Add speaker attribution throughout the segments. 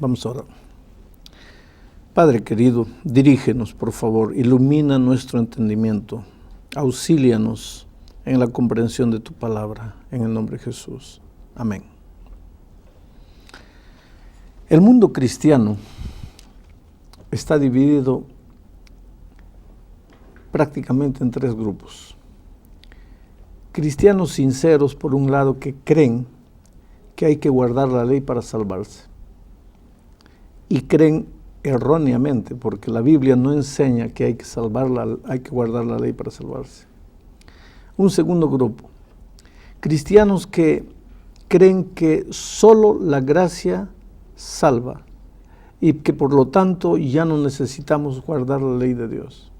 Speaker 1: Vamos a orar. Padre querido, dirígenos, por favor, ilumina nuestro entendimiento, auxílianos en la comprensión de tu palabra, en el nombre de Jesús. Amén. El mundo cristiano está dividido prácticamente en tres grupos. Cristianos sinceros, por un lado, que creen que hay que guardar la ley para salvarse. Y creen erróneamente, porque la Biblia no enseña que hay que guardar la ley para salvarse. Un segundo grupo, cristianos que creen que solo la gracia salva y que por lo tanto ya no necesitamos guardar la ley de Dios.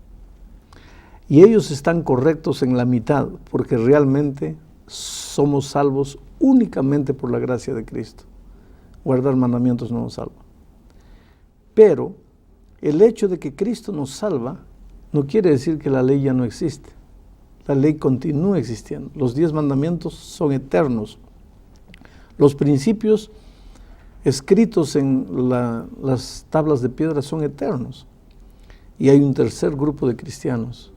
Speaker 1: Y ellos están correctos en la mitad, porque realmente somos salvos únicamente por la gracia de Cristo. Guardar mandamientos no nos salva. Pero el hecho de que Cristo nos salva no quiere decir que la ley ya no existe. La ley continúa existiendo. Los 10 mandamientos son eternos. Los principios escritos en las tablas de piedra son eternos. Y hay un tercer grupo de cristianos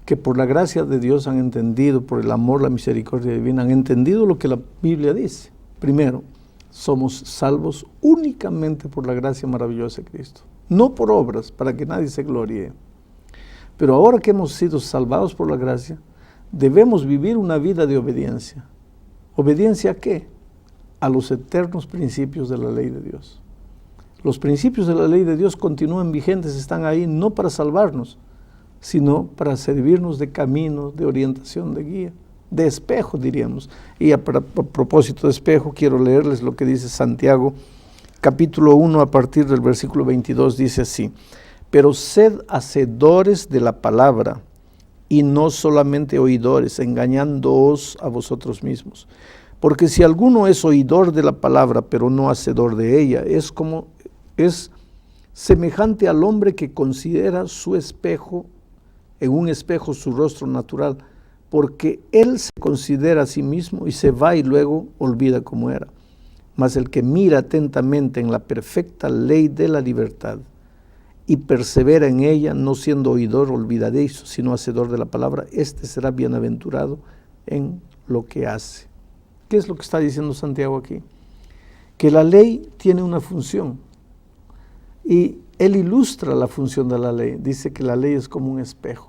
Speaker 1: que por la gracia de Dios han entendido, por el amor, la misericordia divina, han entendido lo que la Biblia dice. Primero, somos salvos únicamente por la gracia maravillosa de Cristo, no por obras, para que nadie se gloríe. Pero ahora que hemos sido salvados por la gracia, debemos vivir una vida de obediencia. ¿Obediencia a qué? A los eternos principios de la ley de Dios. Los principios de la ley de Dios continúan vigentes, están ahí no para salvarnos, sino para servirnos de camino, de orientación, de guía, de espejo, diríamos. Y a propósito de espejo, quiero leerles lo que dice Santiago, capítulo 1, a partir del versículo 22, dice así: pero sed hacedores de la palabra, y no solamente oidores, engañándoos a vosotros mismos. Porque si alguno es oidor de la palabra, pero no hacedor de ella, es semejante al hombre que considera su espejo, en un espejo su rostro natural, porque él se considera a sí mismo y se va y luego olvida cómo era. Mas el que mira atentamente en la perfecta ley de la libertad y persevera en ella, no siendo oidor olvidadizo, sino hacedor de la palabra, este será bienaventurado en lo que hace. ¿Qué es lo que está diciendo Santiago aquí? Que la ley tiene una función y él ilustra la función de la ley. Dice que la ley es como un espejo.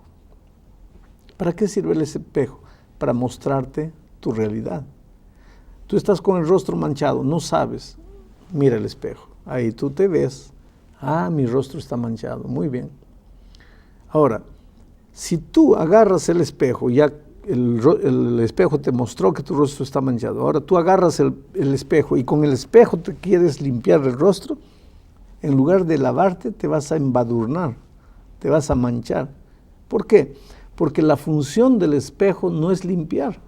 Speaker 1: ¿Para qué sirve el espejo? Para mostrarte tu realidad. Tú estás con el rostro manchado, no sabes. Mira el espejo. Ahí tú te ves. Ah, mi rostro está manchado. Muy bien. Ahora, si tú agarras el espejo, ya el espejo te mostró que tu rostro está manchado. Ahora tú agarras el espejo y con el espejo te quieres limpiar el rostro. En lugar de lavarte, te vas a embadurnar, te vas a manchar. ¿Por qué? Porque la función del espejo no es limpiar.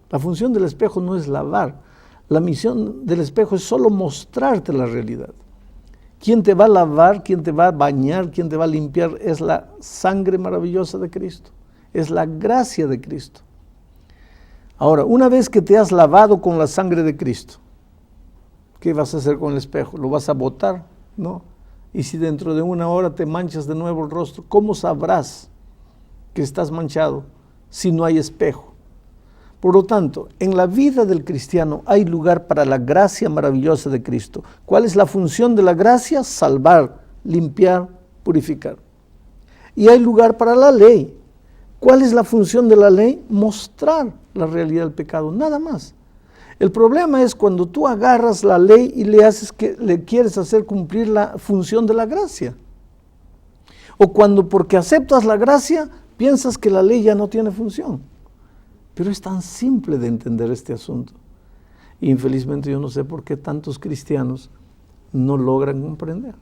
Speaker 1: La función del espejo no es lavar. La misión del espejo es solo mostrarte la realidad. ¿Quién te va a lavar, quién te va a bañar, quién te va a limpiar? Es la sangre maravillosa de Cristo. Es la gracia de Cristo. Ahora, una vez que te has lavado con la sangre de Cristo, ¿qué vas a hacer con el espejo? ¿Lo vas a botar? No. Y si dentro de una hora te manchas de nuevo el rostro, ¿cómo sabrás que estás manchado si no hay espejo? Por lo tanto, en la vida del cristiano hay lugar para la gracia maravillosa de Cristo. ¿Cuál es la función de la gracia? Salvar, limpiar, purificar. Y hay lugar para la ley. ¿Cuál es la función de la ley? Mostrar la realidad del pecado, nada más. El problema es cuando tú agarras la ley y le quieres hacer cumplir la función de la gracia. O cuando porque aceptas la gracia, piensas que la ley ya no tiene función. Pero es tan simple de entender este asunto. Y infelizmente yo no sé por qué tantos cristianos no logran comprender.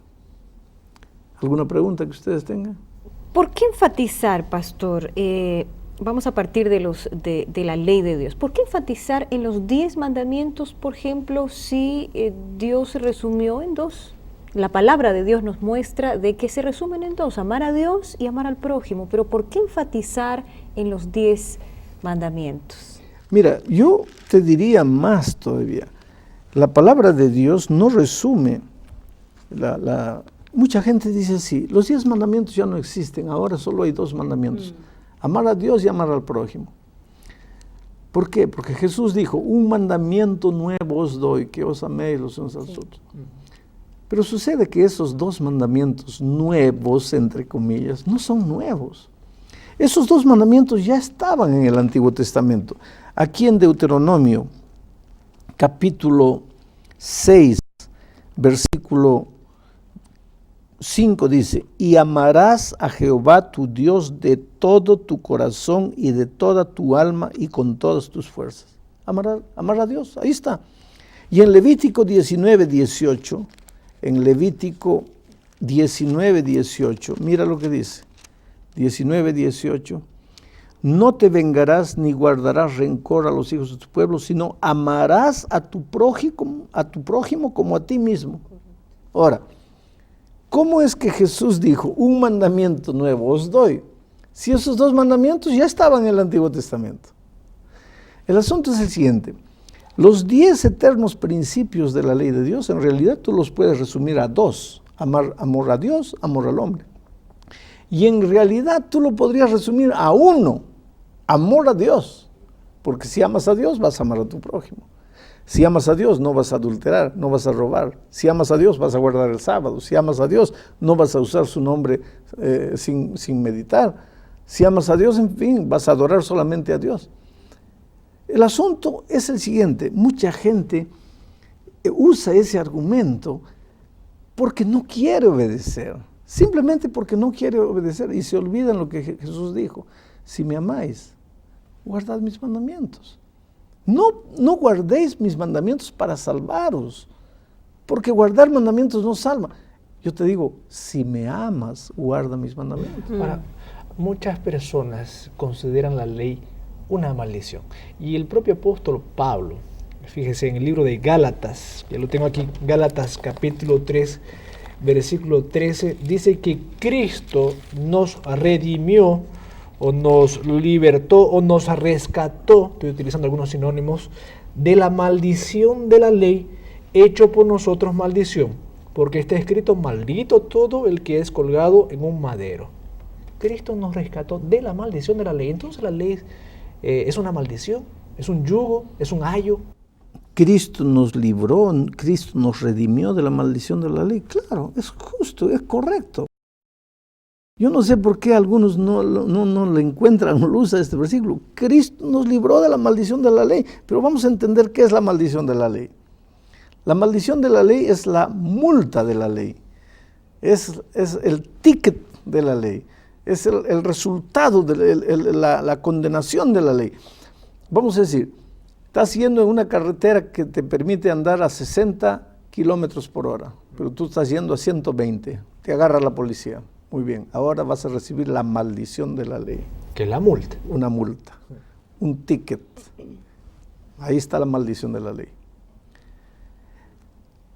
Speaker 1: ¿Alguna pregunta que ustedes tengan?
Speaker 2: ¿Por qué enfatizar, pastor? Vamos a partir de la ley de Dios. ¿Por qué enfatizar en los 10 mandamientos, por ejemplo, si Dios se resumió en 2? La palabra de Dios nos muestra de que se resumen en 2, amar a Dios y amar al prójimo. Pero ¿por qué enfatizar en los 10 mandamientos?
Speaker 1: Mira, yo te diría más todavía. La palabra de Dios no resume Mucha gente dice así, los 10 mandamientos ya no existen, ahora solo hay 2 mandamientos, amar a Dios y amar al prójimo. ¿Por qué? Porque Jesús dijo, un mandamiento nuevo os doy, que os améis los unos a los otros. Pero sucede que esos 2 mandamientos nuevos, entre comillas, no son nuevos. Esos 2 mandamientos ya estaban en el Antiguo Testamento. Aquí en Deuteronomio, capítulo 6, versículo 5 dice, y amarás a Jehová tu Dios de todo tu corazón y de toda tu alma y con todas tus fuerzas. Amar a Dios, ahí está. Y en Levítico 19:18, mira lo que dice, 19:18, no te vengarás ni guardarás rencor a los hijos de tu pueblo, sino amarás a tu prójimo como a ti mismo. Ahora, ¿cómo es que Jesús dijo, un mandamiento nuevo os doy? Si esos 2 mandamientos ya estaban en el Antiguo Testamento. El asunto es el siguiente. Los 10 eternos principios de la ley de Dios, en realidad tú los puedes resumir a 2. Amor a Dios, amor al hombre. Y en realidad tú lo podrías resumir a 1. Amor a Dios. Porque si amas a Dios, vas a amar a tu prójimo. Si amas a Dios, no vas a adulterar, no vas a robar. Si amas a Dios, vas a guardar el sábado. Si amas a Dios, no vas a usar su nombre sin meditar. Si amas a Dios, en fin, vas a adorar solamente a Dios. El asunto es el siguiente. Mucha gente usa ese argumento porque no quiere obedecer. Simplemente porque no quiere obedecer y se olvidan lo que Jesús dijo. Si me amáis, guardad mis mandamientos. No guardéis mis mandamientos para salvaros, porque guardar mandamientos no salva. Yo te digo, si me amas, guarda mis mandamientos.
Speaker 3: Ahora, muchas personas consideran la ley una maldición. Y el propio apóstol Pablo, fíjese en el libro de Gálatas, ya lo tengo aquí, Gálatas capítulo 3, versículo 13, dice que Cristo nos redimió, o nos libertó, o nos rescató, estoy utilizando algunos sinónimos, de la maldición de la ley, hecho por nosotros maldición, porque está escrito, maldito todo el que es colgado en un madero. Cristo nos rescató de la maldición de la ley. Entonces la ley es una maldición, es un yugo, es un ayo.
Speaker 1: Cristo nos libró, Cristo nos redimió de la maldición de la ley. Claro, es justo, es correcto. Yo no sé por qué algunos no le encuentran luz a este versículo. Cristo nos libró de la maldición de la ley, pero vamos a entender qué es la maldición de la ley. La maldición de la ley es la multa de la ley, es el ticket de la ley, es el resultado de la condenación de la ley. Vamos a decir, estás yendo en una carretera que te permite andar a 60 kilómetros por hora, pero tú estás yendo a 120, te agarra la policía. Muy bien, ahora vas a recibir la maldición de la ley.
Speaker 3: ¿Qué es la multa?
Speaker 1: Una multa, un ticket. Ahí está la maldición de la ley.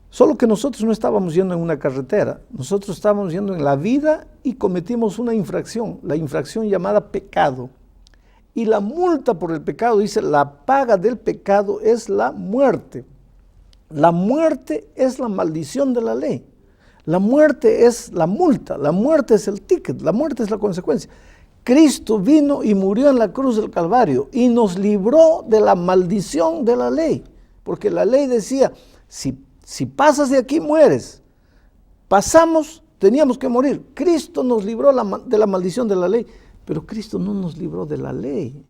Speaker 1: Solo que nosotros no estábamos yendo en una carretera, nosotros estábamos yendo en la vida y cometimos una infracción, la infracción llamada pecado. Y la multa por el pecado, dice, la paga del pecado es la muerte. La muerte es la maldición de la ley. La muerte es la multa, la muerte es el ticket, la muerte es la consecuencia. Cristo vino y murió en la cruz del Calvario y nos libró de la maldición de la ley. Porque la ley decía, si pasas de aquí mueres. Pasamos, teníamos que morir. Cristo nos libró de la maldición de la ley, pero Cristo no nos libró de la ley.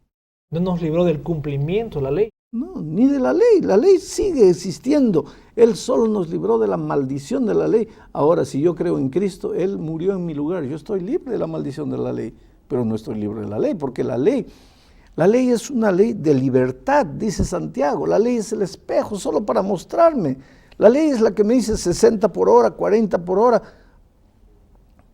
Speaker 3: No nos libró del cumplimiento de la ley.
Speaker 1: No, ni de la ley sigue existiendo. Él solo nos libró de la maldición de la ley. Ahora, si yo creo en Cristo, Él murió en mi lugar. Yo estoy libre de la maldición de la ley, pero no estoy libre de la ley, porque la ley es una ley de libertad, dice Santiago. La ley es el espejo solo para mostrarme. La ley es la que me dice 60 por hora, 40 por hora.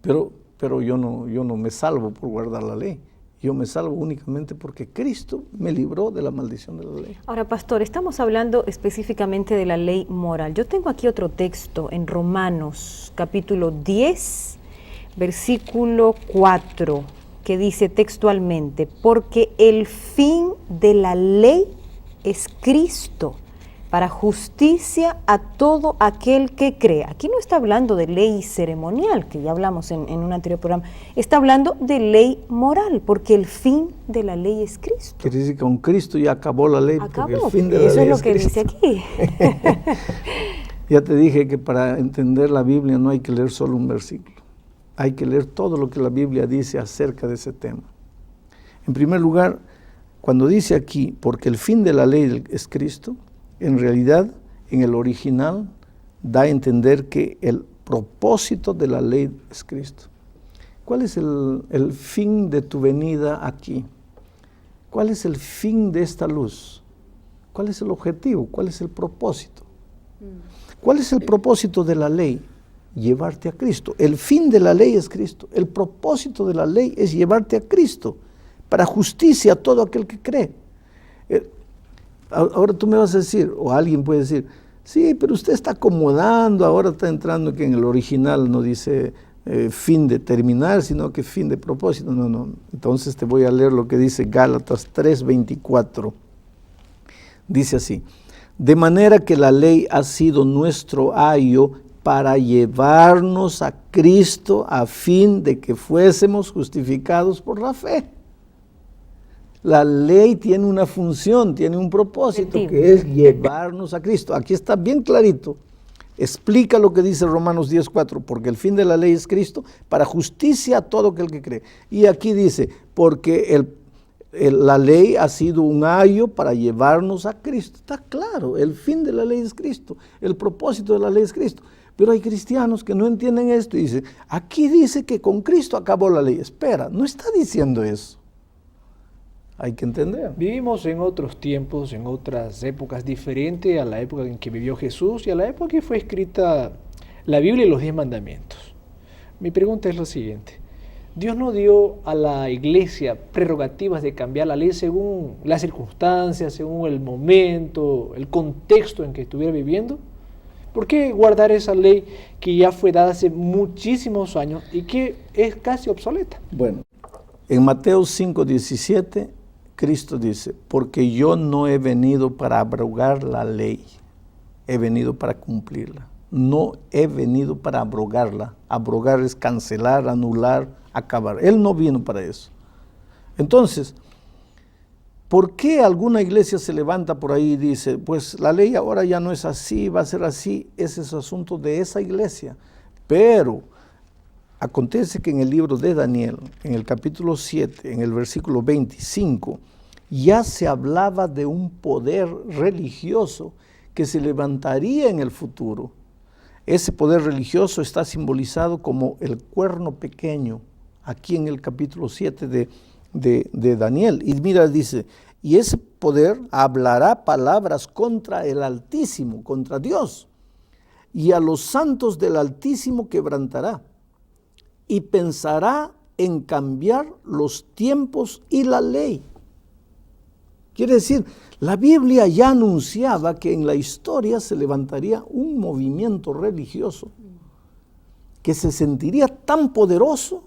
Speaker 1: Pero yo no me salvo por guardar la ley. Yo me salvo únicamente porque Cristo me libró de la maldición de la ley.
Speaker 2: Ahora, pastor, estamos hablando específicamente de la ley moral. Yo tengo aquí otro texto en Romanos, capítulo 10, versículo 4, que dice textualmente, porque el fin de la ley es Cristo, para justicia a todo aquel que cree. Aquí no está hablando de ley ceremonial, que ya hablamos en un anterior programa, está hablando de ley moral, porque el fin de la ley es Cristo.
Speaker 1: Quiere decir que con Cristo ya acabó la ley.
Speaker 2: Acabó,
Speaker 1: porque el fin de la
Speaker 2: eso
Speaker 1: ley
Speaker 2: es lo que
Speaker 1: Cristo.
Speaker 2: dice aquí.
Speaker 1: Ya te dije que para entender la Biblia no hay que leer solo un versículo. Hay que leer todo lo que la Biblia dice acerca de ese tema. En primer lugar, cuando dice aquí, porque el fin de la ley es Cristo, en realidad, en el original, da a entender que el propósito de la ley es Cristo. ¿Cuál es el fin de tu venida aquí? ¿Cuál es el fin de esta luz? ¿Cuál es el objetivo? ¿Cuál es el propósito? ¿Cuál es el propósito de la ley? Llevarte a Cristo. El fin de la ley es Cristo. El propósito de la ley es llevarte a Cristo para justicia a todo aquel que cree. Ahora tú me vas a decir, o alguien puede decir, sí, pero usted está acomodando, ahora está entrando que en el original no dice fin de terminar, sino que fin de propósito. No. Entonces te voy a leer lo que dice Gálatas 3:24. Dice así, de manera que la ley ha sido nuestro ayo para llevarnos a Cristo a fin de que fuésemos justificados por la fe. La ley tiene una función, tiene un propósito, que es llevarnos a Cristo. Aquí está bien clarito. Explica lo que dice Romanos 10:4, porque el fin de la ley es Cristo, para justicia a todo aquel que cree. Y aquí dice, porque la ley ha sido un ayo para llevarnos a Cristo. Está claro, el fin de la ley es Cristo, el propósito de la ley es Cristo. Pero hay cristianos que no entienden esto y dicen, aquí dice que con Cristo acabó la ley. Espera, no está diciendo eso. Hay que entender.
Speaker 3: Vivimos en otros tiempos, en otras épocas diferentes a la época en que vivió Jesús y a la época que fue escrita la Biblia y los 10 mandamientos. Mi pregunta es la siguiente. ¿Dios no dio a la iglesia prerrogativas de cambiar la ley según las circunstancias, según el momento, el contexto en que estuviera viviendo? ¿Por qué guardar esa ley que ya fue dada hace muchísimos años y que es casi obsoleta?
Speaker 1: Bueno, en Mateo 5:17, Cristo dice, porque yo no he venido para abrogar la ley, he venido para cumplirla. No he venido para abrogarla. Abrogar es cancelar, anular, acabar. Él no vino para eso. Entonces, ¿por qué alguna iglesia se levanta por ahí y dice, pues la ley ahora ya no es así, va a ser así? Ese es asunto de esa iglesia. Pero acontece que en el libro de Daniel, en el capítulo 7, en el versículo 25, ya se hablaba de un poder religioso que se levantaría en el futuro. Ese poder religioso está simbolizado como el cuerno pequeño, aquí en el capítulo 7 de Daniel. Y mira, dice, y ese poder hablará palabras contra el Altísimo, contra Dios, y a los santos del Altísimo quebrantará, y pensará en cambiar los tiempos y la ley. Quiere decir, la Biblia ya anunciaba que en la historia se levantaría un movimiento religioso que se sentiría tan poderoso,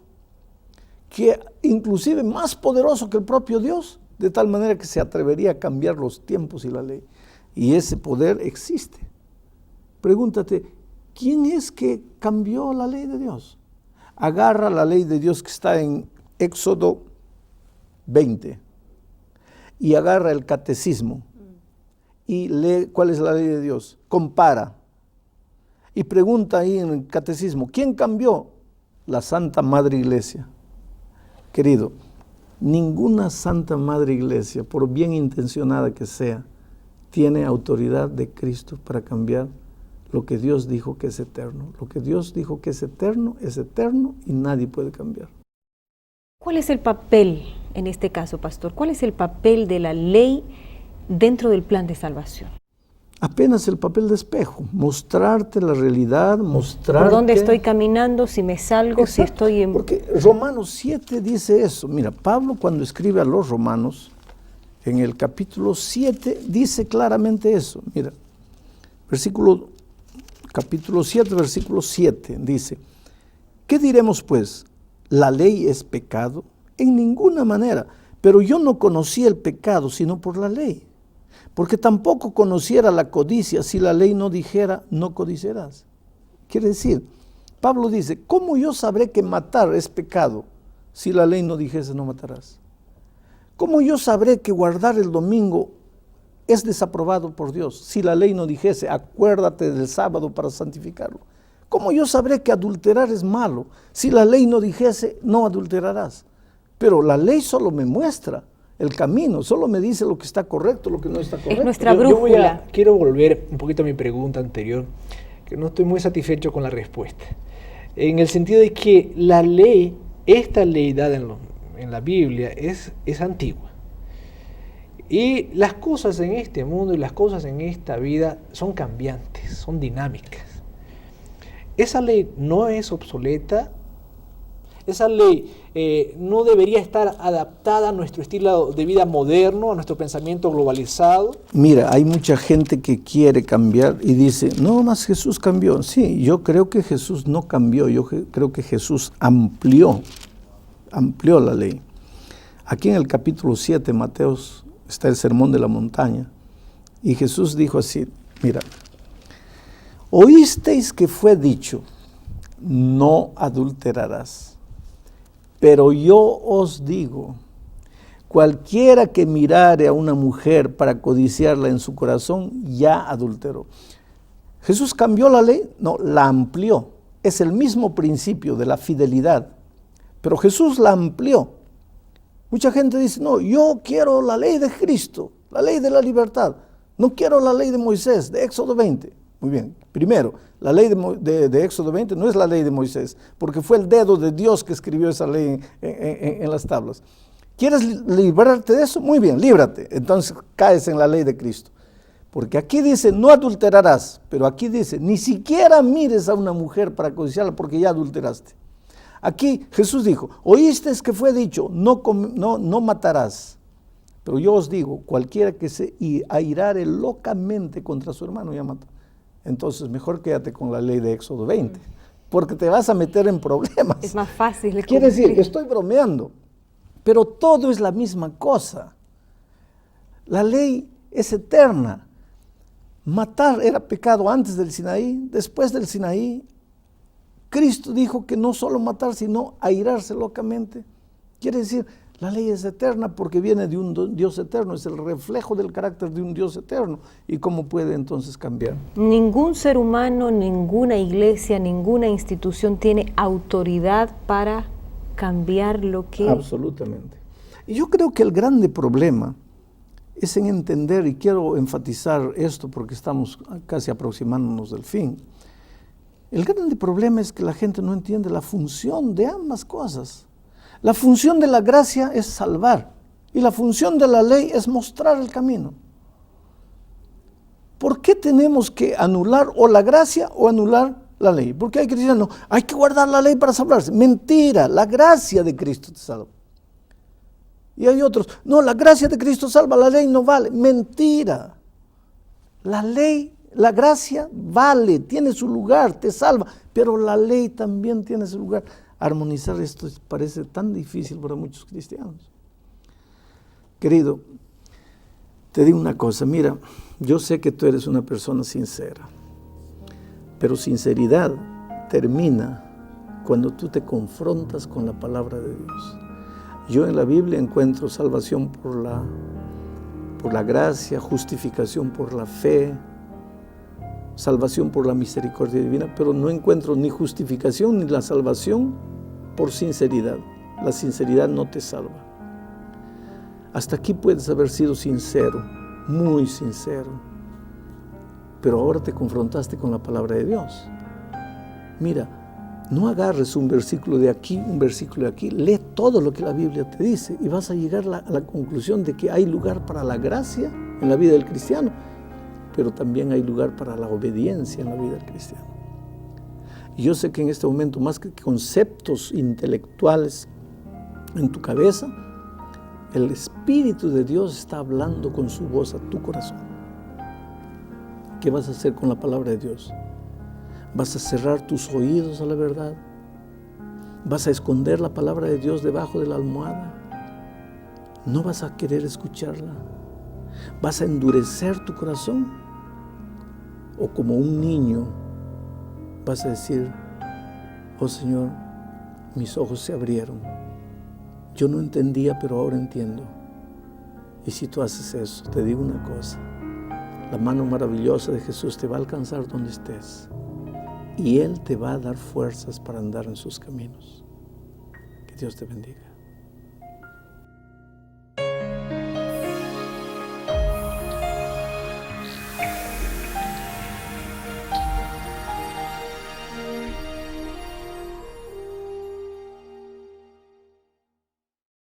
Speaker 1: que inclusive más poderoso que el propio Dios, de tal manera que se atrevería a cambiar los tiempos y la ley. Y ese poder existe. Pregúntate, ¿quién es que cambió la ley de Dios? Agarra la ley de Dios que está en Éxodo 20 y agarra el catecismo y lee cuál es la ley de Dios. Compara y pregunta ahí en el catecismo, ¿quién cambió? La Santa Madre Iglesia. Querido, ninguna Santa Madre Iglesia, por bien intencionada que sea, tiene autoridad de Cristo para cambiar lo que Dios dijo que es eterno. Lo que Dios dijo que es eterno y nadie puede cambiar.
Speaker 2: ¿Cuál es el papel, en este caso, pastor? ¿Cuál es el papel de la ley dentro del plan de salvación?
Speaker 1: Apenas el papel de espejo, mostrarte la realidad, mostrarte...
Speaker 2: ¿Por dónde estoy caminando? Si me salgo, exacto, si estoy en...
Speaker 1: Porque Romanos 7 dice eso. Mira, Pablo cuando escribe a los romanos, en el capítulo 7, dice claramente eso. Mira, capítulo 7, versículo 7, dice, ¿qué diremos pues? ¿La ley es pecado? En ninguna manera, pero yo no conocí el pecado sino por la ley, Porque tampoco conociera la codicia si la ley no dijera, no codiciarás. Quiere decir, Pablo dice, ¿cómo yo sabré que matar es pecado si la ley no dijese, no matarás? ¿Cómo yo sabré que guardar el domingo es desaprobado por Dios si la ley no dijese, acuérdate del sábado para santificarlo? ¿Cómo yo sabré que adulterar es malo si la ley no dijese, no adulterarás? Pero la ley solo me muestra el camino, solo me dice lo que está correcto, lo que no está correcto.
Speaker 2: Es nuestra brújula.
Speaker 3: Quiero volver un poquito a mi pregunta anterior, que no estoy muy satisfecho con la respuesta. En el sentido de que la ley, esta ley dada en la Biblia es antigua. Y las cosas en este mundo y las cosas en esta vida son cambiantes, son dinámicas. Esa ley no es obsoleta. Esa ley no debería estar adaptada a nuestro estilo de vida moderno, a nuestro pensamiento globalizado.
Speaker 1: Mira, hay mucha gente que quiere cambiar y dice, no, más Jesús cambió. Sí, yo creo que Jesús no cambió, yo creo que Jesús amplió la ley. Aquí en el capítulo 7, Mateo, está el sermón de la montaña. Y Jesús dijo así, mira, oísteis que fue dicho, no adulterarás. Pero yo os digo, cualquiera que mirare a una mujer para codiciarla en su corazón, ya adulteró. ¿Jesús cambió la ley? No, la amplió. Es el mismo principio de la fidelidad, pero Jesús la amplió. Mucha gente dice, no, yo quiero la ley de Cristo, la ley de la libertad. No quiero la ley de Moisés, de Éxodo 20. Muy bien, primero, la ley de Éxodo 20 no es la ley de Moisés, porque fue el dedo de Dios que escribió esa ley en las tablas. ¿Quieres librarte de eso? Muy bien, líbrate. Entonces caes en la ley de Cristo. Porque aquí dice, no adulterarás, pero aquí dice, ni siquiera mires a una mujer para codiciarla porque ya adulteraste. Aquí Jesús dijo, oíste que fue dicho, no matarás. Pero yo os digo, cualquiera que se airare locamente contra su hermano ya mata. Entonces mejor quédate con la ley de Éxodo 20, porque te vas a meter en problemas.
Speaker 2: Es más fácil.
Speaker 1: Quiere decir, estoy bromeando, pero todo es la misma cosa. La ley es eterna. Matar era pecado antes del Sinaí, después del Sinaí. Cristo dijo que no solo matar, sino airarse locamente. Quiere decir, la ley es eterna porque viene de un Dios eterno, es el reflejo del carácter de un Dios eterno. ¿Y cómo puede entonces cambiar?
Speaker 2: Ningún ser humano, ninguna iglesia, ninguna institución tiene autoridad para cambiar lo que...
Speaker 1: Absolutamente. Y yo creo que el grande problema es en entender, y quiero enfatizar esto porque estamos casi aproximándonos del fin, el grande problema es que la gente no entiende la función de ambas cosas. La función de la gracia es salvar y la función de la ley es mostrar el camino. ¿Por qué tenemos que anular o la gracia o anular la ley? Porque hay cristianos, no, hay que guardar la ley para salvarse. Mentira, la gracia de Cristo te salva. Y hay otros, no, la gracia de Cristo salva, la ley no vale. Mentira. La ley, la gracia vale, tiene su lugar, te salva, pero la ley también tiene su lugar. Armonizar esto parece tan difícil para muchos cristianos. Querido, te digo una cosa, mira, yo sé que tú eres una persona sincera, pero sinceridad termina cuando tú te confrontas con la palabra de Dios. Yo en la Biblia encuentro salvación por la gracia, justificación por la fe, salvación por la misericordia divina, pero no encuentro ni justificación ni la salvación por sinceridad. La sinceridad no te salva. Hasta aquí puedes haber sido sincero, muy sincero, pero ahora te confrontaste con la palabra de Dios. Mira, no agarres un versículo de aquí, un versículo de aquí, lee todo lo que la Biblia te dice y vas a llegar a la conclusión de que hay lugar para la gracia en la vida del cristiano, pero también hay lugar para la obediencia en la vida del cristiano. Y yo sé que en este momento, más que conceptos intelectuales en tu cabeza, el Espíritu de Dios está hablando con su voz a tu corazón. ¿Qué vas a hacer con la palabra de Dios? ¿Vas a cerrar tus oídos a la verdad? ¿Vas a esconder la palabra de Dios debajo de la almohada? ¿No vas a querer escucharla? ¿Vas a endurecer tu corazón? ¿O como un niño vas a decir, oh Señor, mis ojos se abrieron? Yo no entendía, pero ahora entiendo. Y si tú haces eso, te digo una cosa, la mano maravillosa de Jesús te va a alcanzar donde estés y Él te va a dar fuerzas para andar en sus caminos. Que Dios te bendiga.